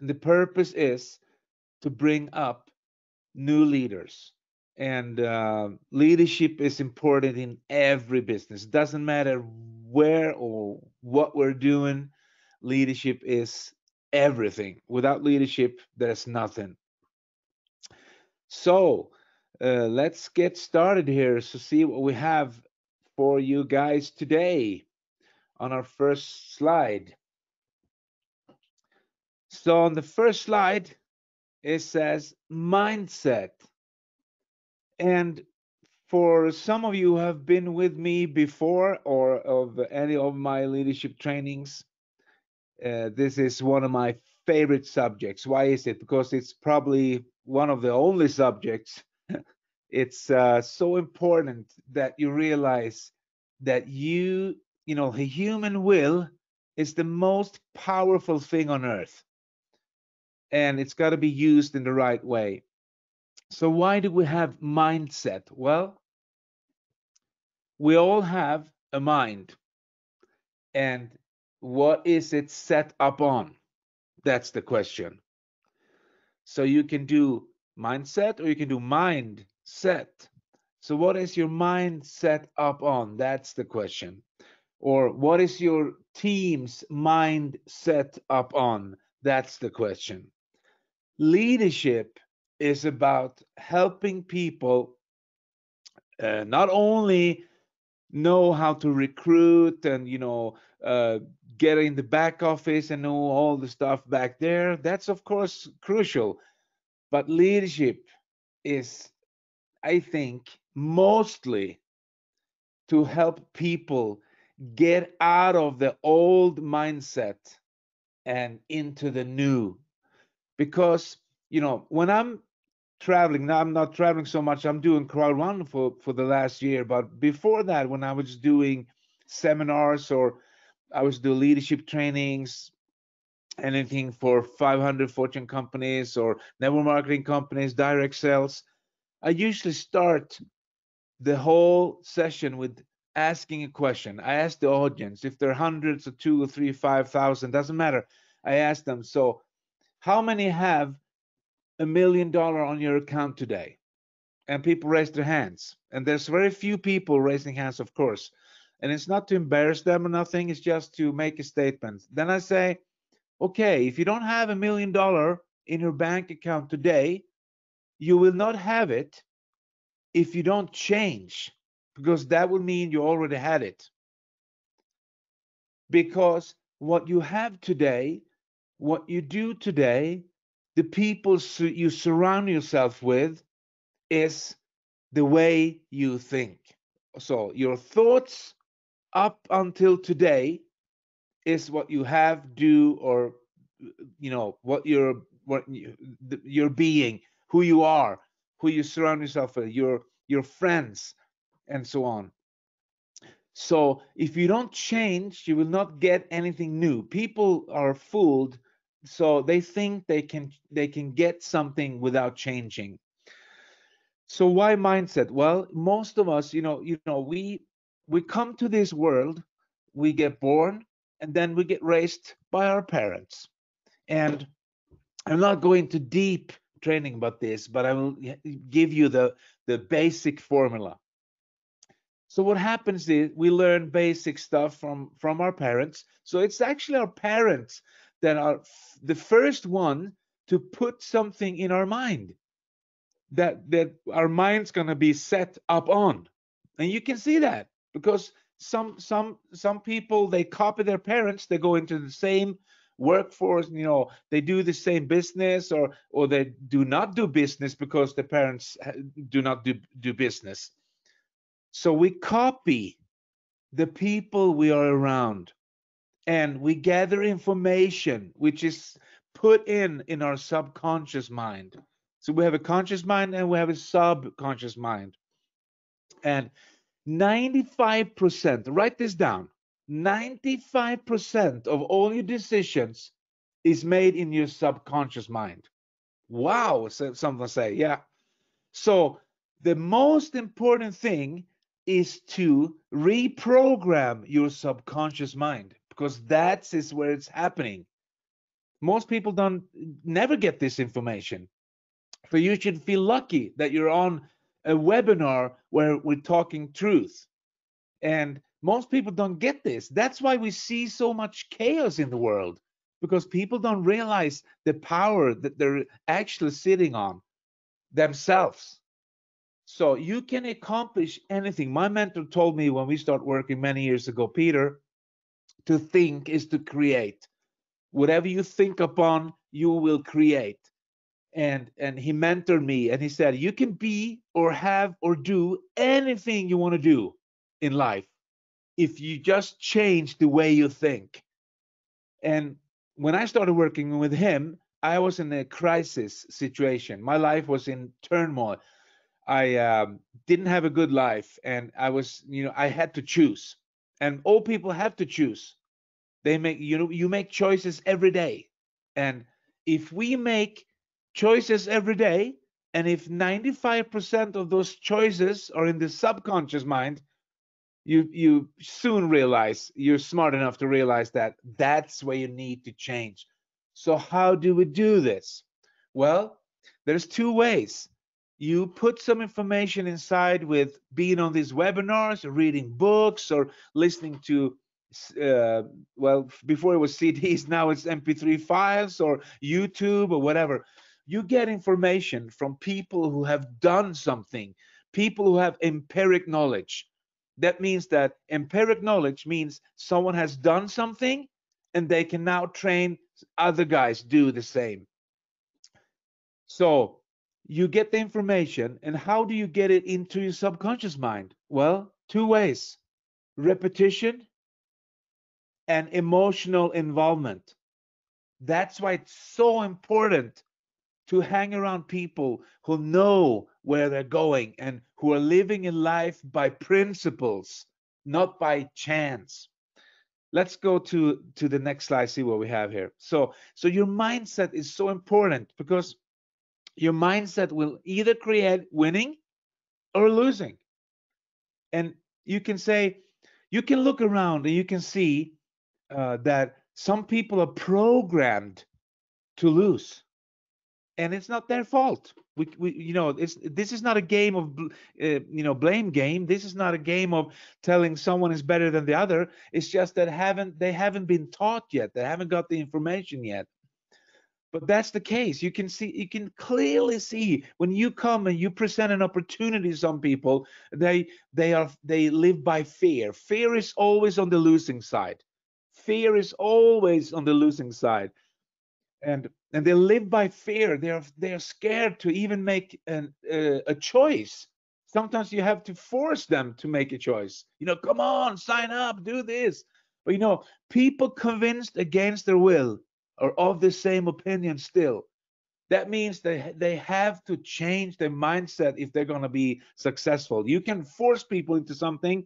And the purpose is to bring up new leaders. And leadership is important in every business. Doesn't matter where or what we're doing, leadership is everything. Without leadership, there's nothing. So let's get started here to see what we have for you guys today on our first slide. So on the first slide, it says mindset. And for some of you who have been with me before or of any of my leadership trainings, this is one of my favorite subjects. Why is it? Because it's probably one of the only subjects. It's so important that you realize that the human will is the most powerful thing on earth, and it's got to be used in the right way. So, why do we have mindset? Well, we all have a mind, and what is it set up on? That's the question. So, you can do mindset or you can do mindset. So, what is your mind set up on? That's the question. Or what is your team's mind set up on? That's the question. Leadership is about helping people not only know how to recruit and get in the back office and know all the stuff back there. That's of course crucial, but leadership is, I think, mostly to help people get out of the old mindset and into the new. Because when I'm traveling now, I'm not traveling so much. I'm doing Crowd1 for the last year, but before that, when I was doing seminars or I was doing leadership trainings, anything for 500 Fortune companies or network marketing companies, direct sales, I usually start the whole session with asking a question. I ask the audience if they're hundreds or two or three, 5,000, doesn't matter. I ask them, so how many have $1 million on your account today? And people raise their hands. And there's very few people raising hands, of course. And it's not to embarrass them or nothing, it's just to make a statement. Then I say, okay, if you don't have $1 million in your bank account today, you will not have it if you don't change, because that would mean you already had it. Because what you have today, what you do today, the people you surround yourself with is the way you think. So your thoughts up until today is what you have, do, or what you're being, who you are, who you surround yourself with, your friends, and so on. So if you don't change, you will not get anything new. People are fooled, so they think they can get something without changing. So why mindset? Well, most of us, we come to this world, we get born, and then we get raised by our parents. And I'm not going to deep training about this, but I will give you the basic formula. So what happens is we learn basic stuff from our parents. So it's actually our parents that are the first one to put something in our mind that our mind's going to be set up on. And you can see that because some people, they copy their parents, they go into the same workforce, they do the same business, or they do not do business because the parents do not do business. So we copy the people we are around, and we gather information which is put in our subconscious mind. So we have a conscious mind and we have a subconscious mind. And 95%, write this down, 95% of all your decisions is made in your subconscious mind. Wow, so someone say, yeah. So the most important thing is to reprogram your subconscious mind, because that's is where it's happening. Most people don't never get this information. So you should feel lucky that you're on a webinar where we're talking truth. And most people don't get this. That's why we see so much chaos in the world, because people don't realize the power that they're actually sitting on themselves. So you can accomplish anything. My mentor told me when we started working many years ago, Peter, to think is to create. Whatever you think upon, you will create. And he mentored me and he said, you can be or have or do anything you want to do in life if you just change the way you think. And when I started working with him, I was in a crisis situation. My life was in turmoil. I didn't have a good life, and I was, I had to choose. And all people have to choose. They make, you make choices every day. And if we make choices every day, and if 95% of those choices are in the subconscious mind, you soon realize, you're smart enough to realize that that's where you need to change. So how do we do this? Well, there's two ways. You put some information inside with being on these webinars, or reading books, or listening to well, before it was CDs, now it's MP3 files or YouTube or whatever. You get information from people who have done something, people who have empiric knowledge. That means that empiric knowledge means someone has done something and they can now train other guys do the same. So you get the information, and how do you get it into your subconscious mind? Well, two ways: repetition and emotional involvement. That's why it's so important to hang around people who know where they're going and who are living in life by principles, not by chance. Let's go to the next slide, see what we have here. So your mindset is so important, because your mindset will either create winning or losing. And you can say, you can look around and you can see that some people are programmed to lose, and it's not their fault. This is not a game of blame game. This is not a game of telling someone is better than the other. It's just that they haven't been taught yet. They haven't got the information yet. But that's the case. You can clearly see when you come and you present an opportunity to some people, they live by fear. Fear is always on the losing side. Fear is always on the losing side. And they live by fear. They're scared to even make a choice. Sometimes you have to force them to make a choice. Come on, sign up, do this. But people convinced against their will are of the same opinion still. That means they have to change their mindset if they're going to be successful. You can force people into something,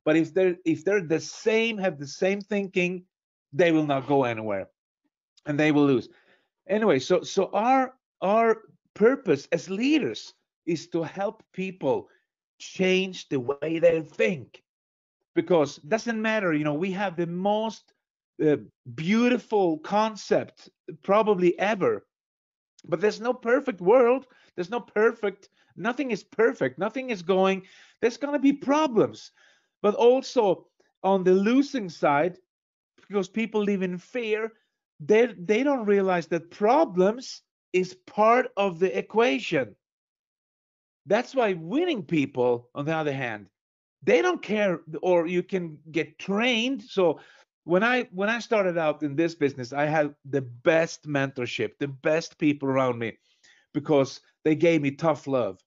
but if they're the same, have the same thinking, they will not go anywhere, and they will lose. Anyway, so our purpose as leaders is to help people change the way they think, because it doesn't matter. We have the most uh, beautiful concept probably ever, but there's no perfect world. There's no perfect. Nothing is perfect. Nothing is going. There's going to be problems, but also on the losing side, because people live in fear, they don't realize that problems is part of the equation. That's why winning people, on the other hand, they don't care, or you can get trained. So when I started out in this business, I had the best mentorship, the best people around me, because they gave me tough love.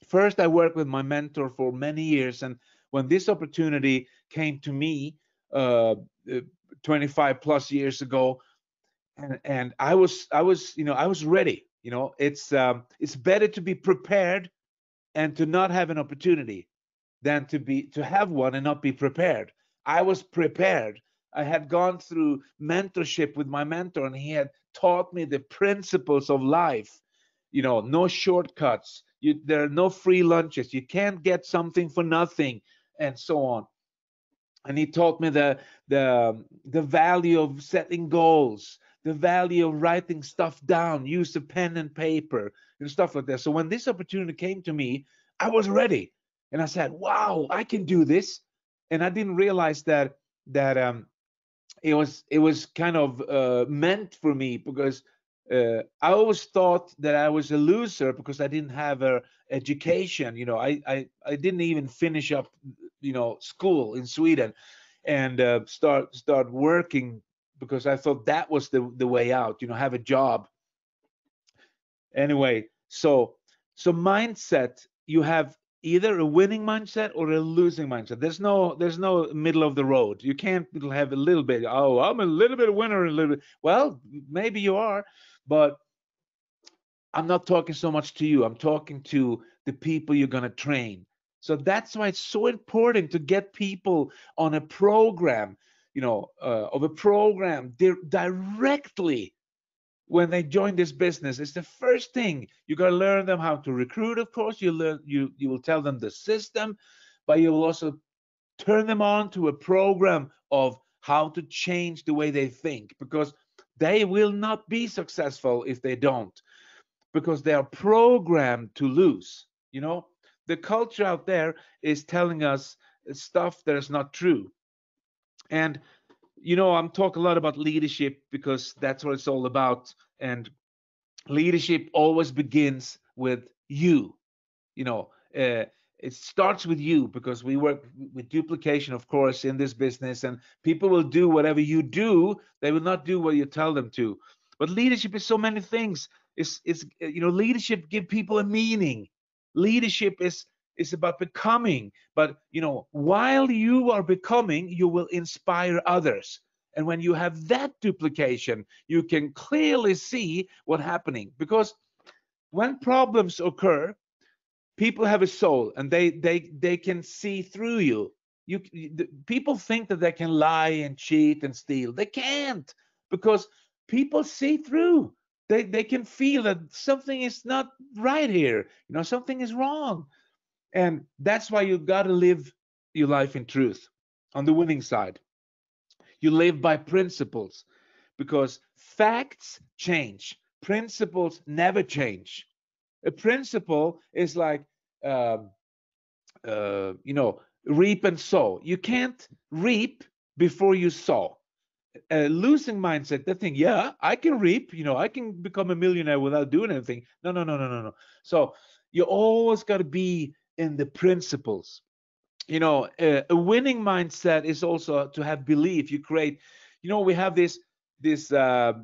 First, I worked with my mentor for many years, and when this opportunity came to me uh, uh, 25 plus years ago, and I was ready. It's better to be prepared and to not have an opportunity than to have one and not be prepared. I was prepared. I had gone through mentorship with my mentor, and he had taught me the principles of life. No shortcuts. There are no free lunches. You can't get something for nothing, and so on. And he taught me the value of setting goals, the value of writing stuff down, use a pen and paper and stuff like that. So when this opportunity came to me, I was ready, and I said, "Wow, I can do this." And I didn't realize that it was kind of meant for me, because I always thought that I was a loser because I didn't have a education. I didn't even finish up, school in Sweden, and start working, because I thought that was the way out. Have a job. Anyway, so mindset, you have either a winning mindset or a losing mindset. There's no middle of the road. You can't have a little bit, oh, I'm a little bit winner, a little bit. Well, maybe you are, but I'm not talking so much to you. I'm talking to the people you're going to train. So that's why it's so important to get people on a program, of a program directly when they join this business. It's the first thing. You got to learn them how to recruit. Of course, you will tell them the system, but you will also turn them on to a program of how to change the way they think, because they will not be successful if they don't, because they are programmed to lose. The culture out there is telling us stuff that is not true. And I'm talking a lot about leadership because that's what it's all about. And leadership always begins with you. you know uh, it starts with you, because we work with duplication, of course, in this business, and people will do whatever you do. They will not do what you tell them to. But leadership is so many things. Leadership give people a meaning. Leadership is about becoming. But while you are becoming, you will inspire others. And when you have that duplication, you can clearly see what's happening. Because when problems occur, people have a soul, and they can see through you. People think that they can lie and cheat and steal. They can't, because people see through. They can feel that something is not right here. Something is wrong. And that's why you got to live your life in truth. On the winning side, you live by principles, because facts change, principles never change. A principle is like, um, reap and sow. You can't reap before you sow. A losing mindset, they think, yeah, I can reap, I can become a millionaire without doing anything. No, no, no, no, no, no. So you always got to be in the principles. A winning mindset is also to have belief. You create, we have this 3-step,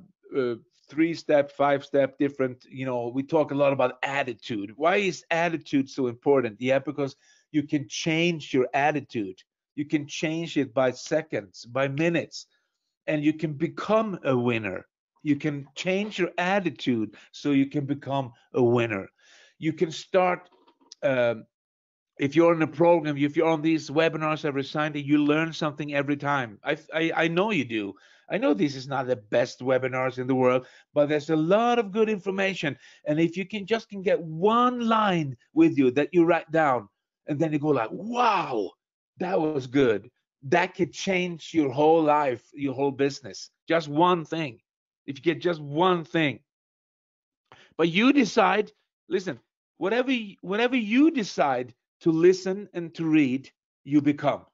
5-step different. We talk a lot about attitude. Why is attitude so important? Yeah, because you can change your attitude. You can change it by seconds, by minutes, and you can become a winner. You can change your attitude so you can become a winner. You can start. If you're in a program, if you're on these webinars every Sunday, you learn something every time. I know you do. I know this is not the best webinars in the world, but there's a lot of good information. And if you can get one line with you that you write down, and then you go like, wow, that was good. That could change your whole life, your whole business. Just one thing. If you get just one thing. But you decide, listen, whatever you decide to listen and to read, you become.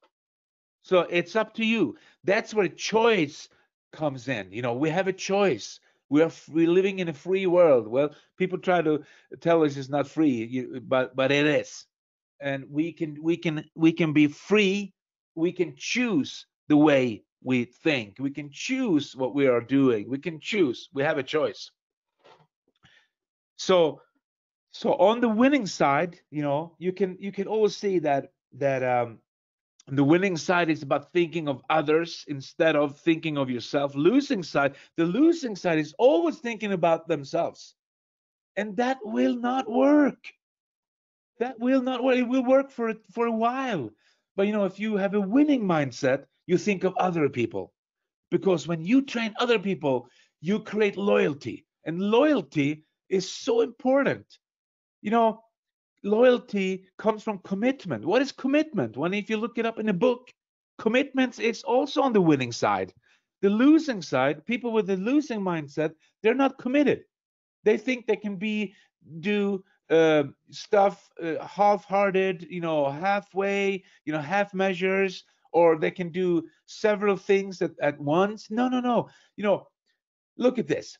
So it's up to you. That's where choice comes in. We have a choice. We're living in a free world. Well, people try to tell us it's not free, but it is. And we can be free. We can choose the way we think. We can choose what we are doing. We can choose. We have a choice. So so on the winning side, you can always see that the winning side is about thinking of others instead of thinking of yourself. The losing side is always thinking about themselves, and that will not work. That will not work. It will work for a while, but if you have a winning mindset, you think of other people, because when you train other people, you create loyalty, and loyalty is so important. You know, Loyalty comes from commitment. What is commitment? When if you look it up in a book, commitment is also on the winning side. The losing side, people with the losing mindset, they're not committed. They think they can do stuff half-hearted, halfway, half measures, or they can do several things at once. No, no, no. Look at this.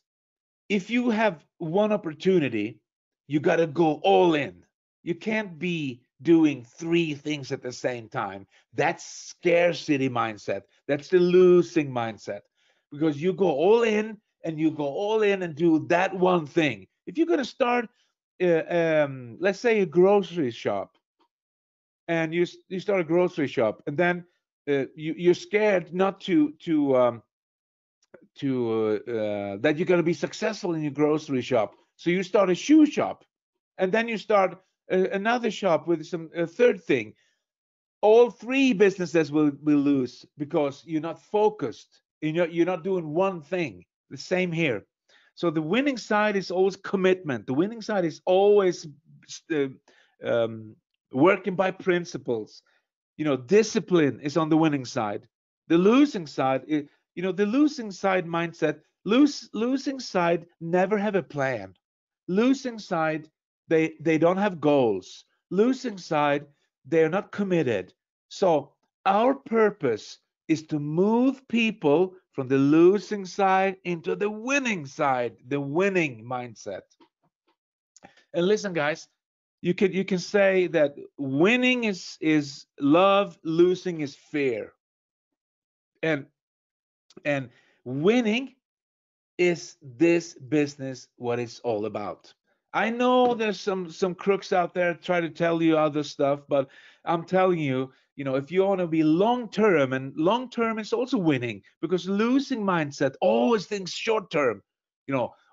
If you have one opportunity, you got to go all in. You can't be doing three things at the same time. That's scarcity mindset. That's the losing mindset, because you go all in and you go all in and do that one thing. If you're going to start, let's say, a grocery shop, and you start a grocery shop, and then you're scared not to that you're going to be successful in your grocery shop. So you start a shoe shop, and then you start another shop with a third thing. All three businesses will lose because you're not focused. You're not doing one thing. The same here. So the winning side is always commitment. The winning side is always uh, um, working by principles. Discipline is on the winning side. The losing side, the losing side mindset, losing side never have a plan. Losing side, they don't have goals. Losing side, they're not committed. So our purpose is to move people from the losing side into the winning side, the winning mindset. And listen, guys, you can say that winning is love, losing is fear. And and winning is this business what it's all about. I know there's some crooks out there try to tell you other stuff, but I'm telling you, if you want to be long term, and long term is also winning, because losing mindset always thinks short term.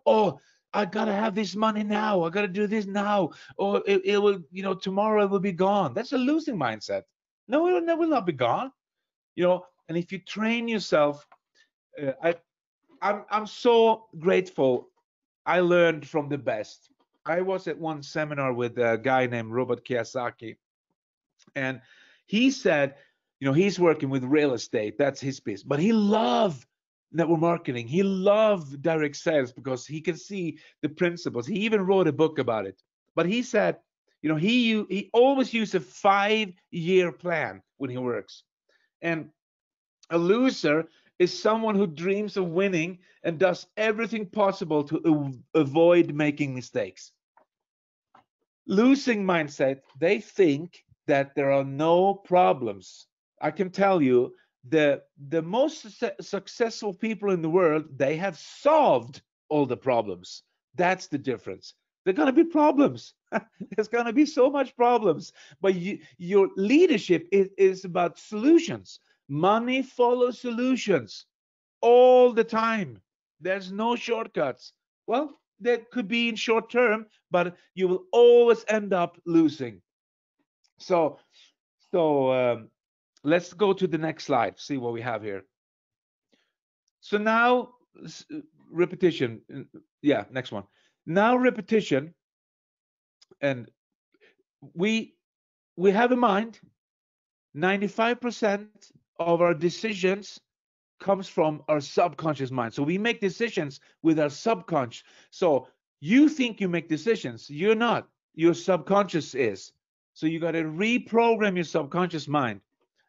Oh, I gotta have this money now. I gotta do this now, or it will, tomorrow it will be gone. That's a losing mindset. No, it will not be gone. And if you train yourself, I'm so grateful. I learned from the best. I was at one seminar with a guy named Robert Kiyosaki, and he said, he's working with real estate. That's his business, but he loved network marketing. He loved direct sales because he can see the principles. He even wrote a book about it. But he said, he always used a 5-year plan when he works. And a loser is someone who dreams of winning and does everything possible to avoid making mistakes. Losing mindset, they think that there are no problems. I can tell you, the most successful people in the world, they have solved all the problems. That's the difference. There are going to be problems. There's going to be so much problems, but your leadership is about solutions. Money follows solutions all the time. There's no shortcuts. Well, that could be in short term, but you will always end up losing. So, so let's go to the next slide. See what we have here. So now repetition. Yeah, next one. Now repetition, and we we have in mind 95% of our decisions comes from our subconscious mind. So we make decisions with our subconscious. So you think you make decisions, you're not. Your subconscious is. So you got to reprogram your subconscious mind,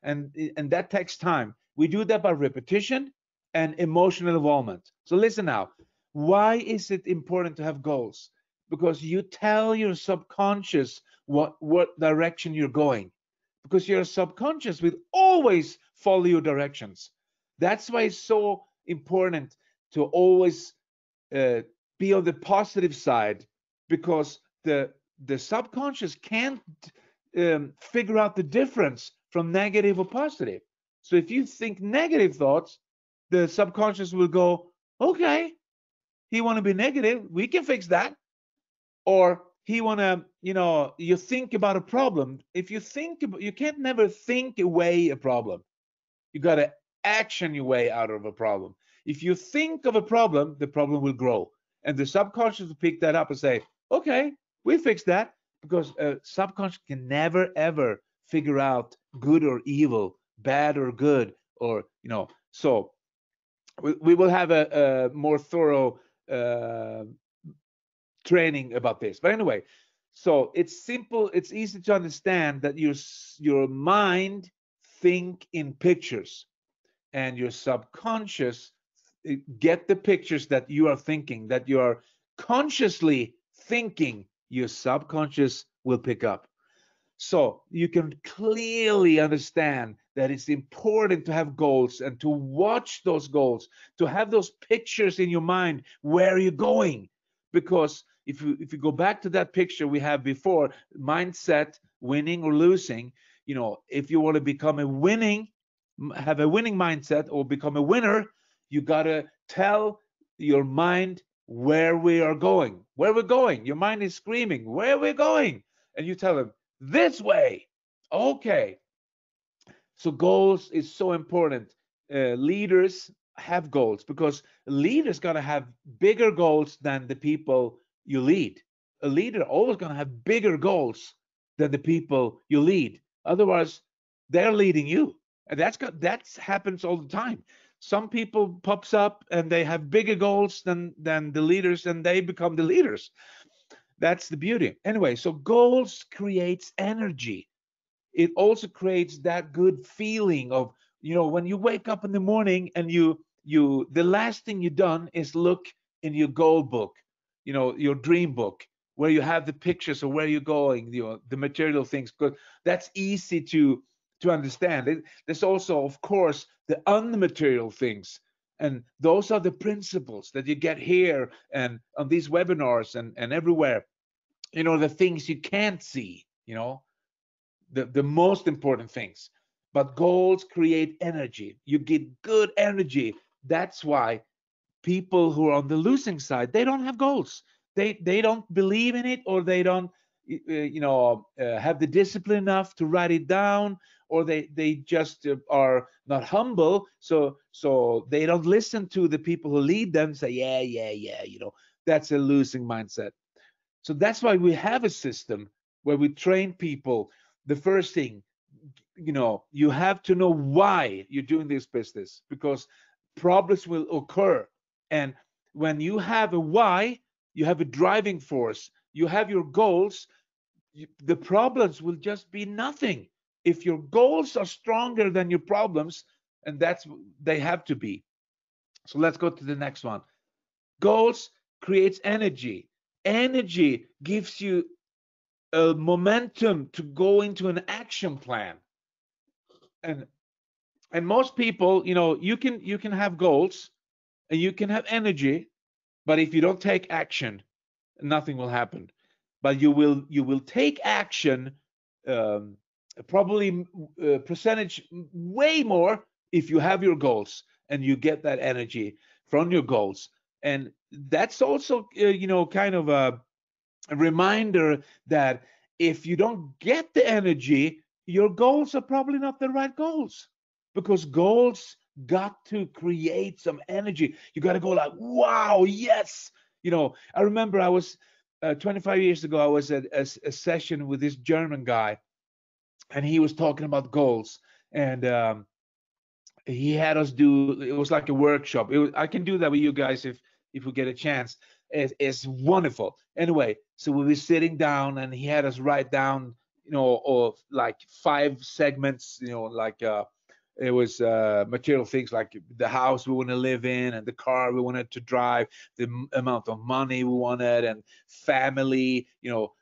and that takes time. We do that by repetition and emotional involvement. So listen now. Why is it important to have goals? Because you tell your subconscious what direction you're going, because your subconscious will always follow your directions. That's why it's so important to always uh, be on the positive side, because the subconscious can't figure out the difference from negative or positive. So if you think negative thoughts, the subconscious will go, okay, he want to be negative, we can fix that. Or he want to, you think about a problem. If you think about, you can't never think away a problem. You got to action your way out of a problem. If you think of a problem, the problem will grow. And the subconscious will pick that up and say, okay, we fixed that. Because subconscious can never, ever figure out good or evil, bad or good, or, so We will have a more thorough uh, training about this. But anyway, so it's simple. It's easy to understand that your mind think in pictures, and your subconscious get the pictures that you are thinking, that you are consciously thinking. Your subconscious will pick up. So you can clearly understand that it's important to have goals and to watch those goals, to have those pictures in your mind where you're going. Because if you go back to that picture we have before, mindset, winning or losing, if you want to become a winning, have a winning mindset or become a winner, you gotta tell your mind where we are going, where we're going. Your mind is screaming, where we're going, and you tell them this way. Okay. So goals is so important. Leaders have goals because leaders gotta have bigger goals than the people you lead. A leader always gonna have bigger goals than the people you lead. Otherwise, they're leading you, and that happens all the time. Some people pops up and they have bigger goals than the leaders, and they become the leaders. That's the beauty. Anyway, so goals creates energy. It also creates that good feeling of, when you wake up in the morning and you the last thing you done is look in your goal book, your dream book, where you have the pictures of where you're going, the material things, because that's easy to understand. There's also, of course, the unmaterial things, and those are the principles that you get here and on these webinars and everywhere. The things you can't see, the most important things. But goals create energy. You get good energy. That's why people who are on the losing side, they don't have goals. They don't believe in it, or they don't have the discipline enough to write it down, or they just are not humble, so they don't listen to the people who lead them, say yeah, yeah, yeah. That's a losing mindset. So that's why we have a system where we train people. The first thing, you have to know why you're doing this business, because problems will occur. And when you have a why, you have a driving force, you have your goals, the problems will just be nothing. If your goals are stronger than your problems, and that's they have to be. So let's go to the next one. Goals creates energy. Energy gives you a momentum to go into an action plan. And and most people, you can have goals and you can have energy, but if you don't take action, nothing will happen. But you will take action, um, probably percentage way more, if you have your goals and you get that energy from your goals. And that's also kind of a reminder that if you don't get the energy, your goals are probably not the right goals, because goals got to create some energy. You got to go like, wow, yes. I remember I was 25 years ago, I was at a session with this German guy, and he was talking about goals. And he had us do, it was like a workshop. I can do that with you guys if we get a chance. It's wonderful. Anyway, so we were sitting down and he had us write down, of like 5 segments, like it was material things like the house we want to live in, and the car we wanted to drive, the amount of money we wanted, and family,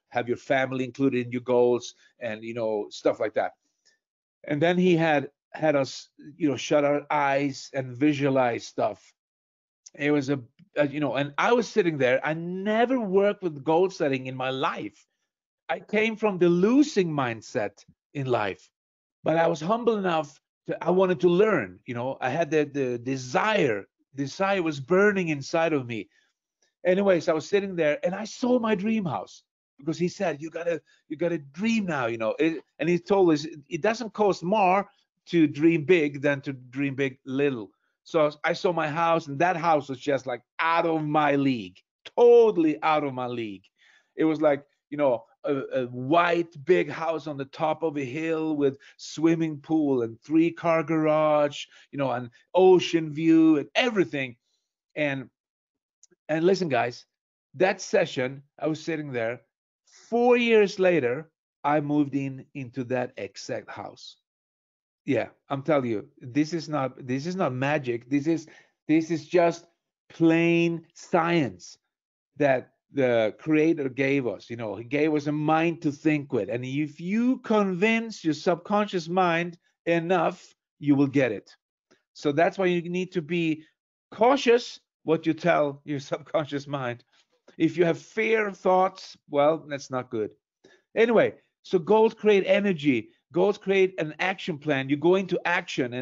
have your family included in your goals, and stuff like that. And then he had us, shut our eyes and visualize stuff. It was and I was sitting there. I never worked with goal setting in my life. I came from the losing mindset in life, but I was humble enough to, I wanted to learn. I had the desire was burning inside of me. Anyways, I was sitting there and I saw my dream house, because he said, you gotta dream now. And he told us it doesn't cost more to dream big than to dream big little. So I saw my house, and that house was just like out of my league, totally out of my league. It was like, a white big house on the top of a hill with swimming pool and 3-car garage, and ocean view and everything. And listen, guys, that session, I was sitting there. 4 years later, I moved into that exact house. Yeah, I'm telling you, this is not magic. This is just plain science that the creator gave us. He gave us a mind to think with. And if you convince your subconscious mind enough, you will get it. So that's why you need to be cautious what you tell your subconscious mind. If you have fear thoughts, well, that's not good. Anyway, so goals create energy. Goals create an action plan. You go into action,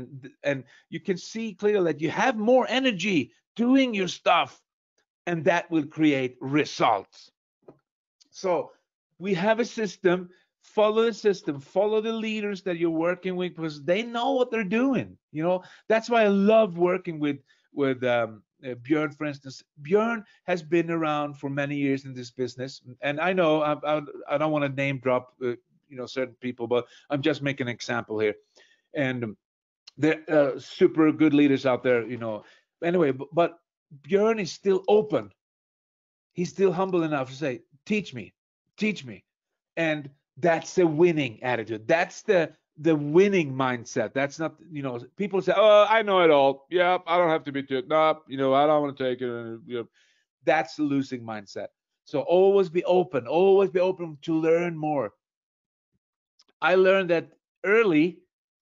and you can see clearly that you have more energy doing your stuff, and that will create results. So we have a system. Follow the system. Follow the leaders that you're working with because they know what they're doing. That's why I love working with Björn, for instance. Björn has been around for many years in this business, and I know I don't want to name drop certain people, but I'm just making an example here. And there are super good leaders out there. Anyway, but Björn is still open. He's still humble enough to say, teach me. And that's a winning attitude. That's the winning mindset. That's not, people say, oh, I know it all. Yeah, I don't have to be taught. No, I don't want to take it. That's the losing mindset. So always be open to learn more. I learned that early,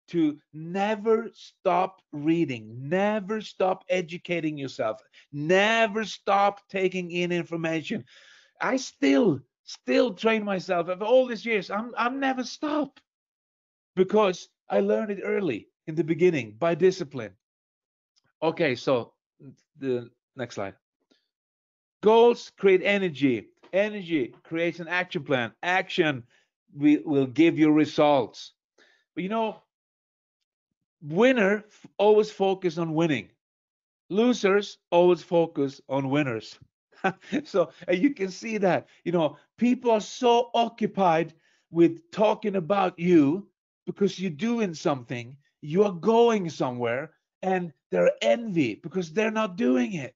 to never stop reading, never stop educating yourself, never stop taking in information. I still train myself after all these years. I'm never stop because I learned it early in the beginning by discipline. Okay, so the next slide. Goals create energy. Energy creates an action plan. Action will give you results. But winner always focus on winning. Losers always focus on winners. So you can see that, people are so occupied with talking about you because you're doing something, you're going somewhere, and they're envy because they're not doing it.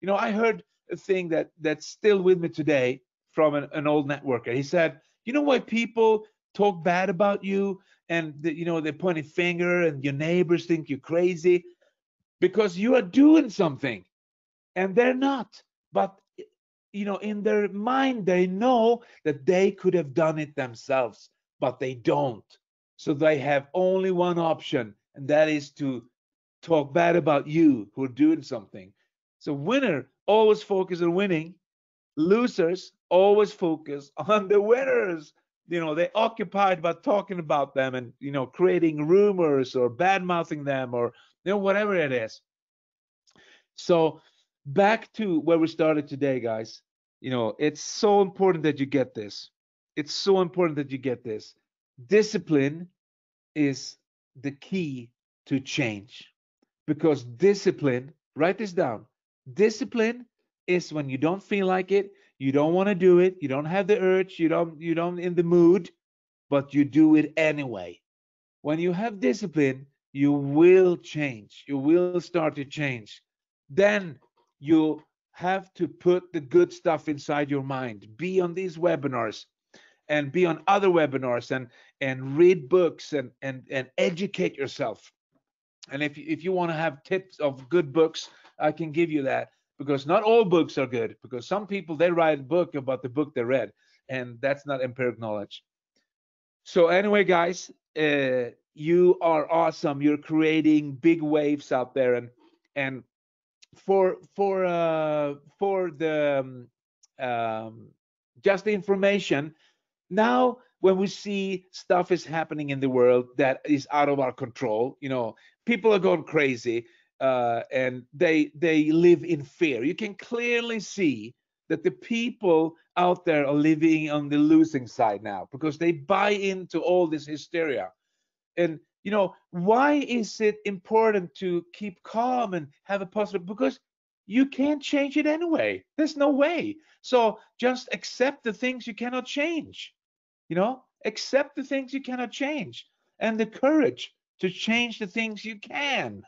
I heard a thing that's still with me today from an old networker. He said, why people talk bad about you, and they point a finger and your neighbors think you're crazy because you are doing something and they're not. But in their mind, they know that they could have done it themselves, but they don't. So they have only one option, and that is to talk bad about you who are doing something. So winner always focus on winning. Losers always focus on the winners. They occupied by talking about them and creating rumors or bad mouthing them, or whatever it is. So back to where we started today, guys. It's so important that you get this. It's so important that you get this. Discipline is the key to change, because discipline, write this down. Discipline is when you don't feel like it, you don't want to do it, you don't have the urge, you don't in the mood, but you do it anyway. When you have discipline, you will change. You will start to change. Then you have to put the good stuff inside your mind. Be on these webinars and be on other webinars, and read books, and educate yourself. And if you want to have tips of good books, I can give you that, because not all books are good, because some people, they write a book about the book they read, and that's not empiric knowledge. So anyway, guys, you are awesome. You're creating big waves out there, and for the just the information. Now, when we see stuff is happening in the world that is out of our control, people are going crazy, and they live in fear. You can clearly see that the people out there are living on the losing side now because they buy into all this hysteria. And why is it important to keep calm and have a positive? Because you can't change it anyway. There's no way. So just accept the things you cannot change. Accept the things you cannot change and the courage to change the things you can.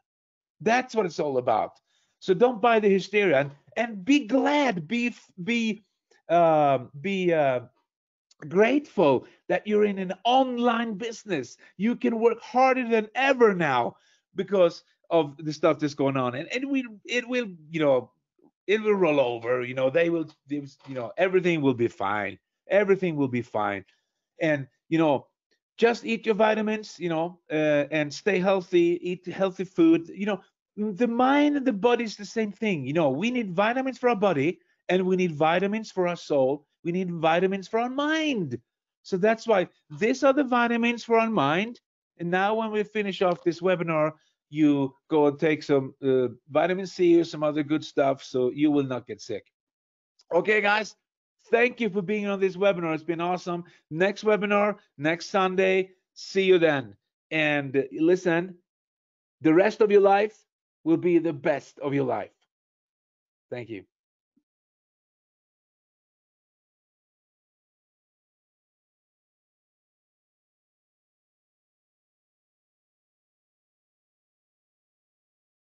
That's what it's all about. So don't buy the hysteria, and be glad, be grateful that you're in an online business. You can work harder than ever now because of the stuff that's going on, and it will roll over. Everything will be fine. Everything will be fine. And just eat your vitamins, and stay healthy, eat healthy food. The mind and the body is the same thing. We need vitamins for our body, and we need vitamins for our soul. We need vitamins for our mind. So that's why these are the vitamins for our mind. And now when we finish off this webinar, you go and take some vitamin C or some other good stuff so you will not get sick. Okay, guys, thank you for being on this webinar. It's been awesome. Next webinar, next Sunday. See you then. And listen, the rest of your life will be the best of your life. Thank you.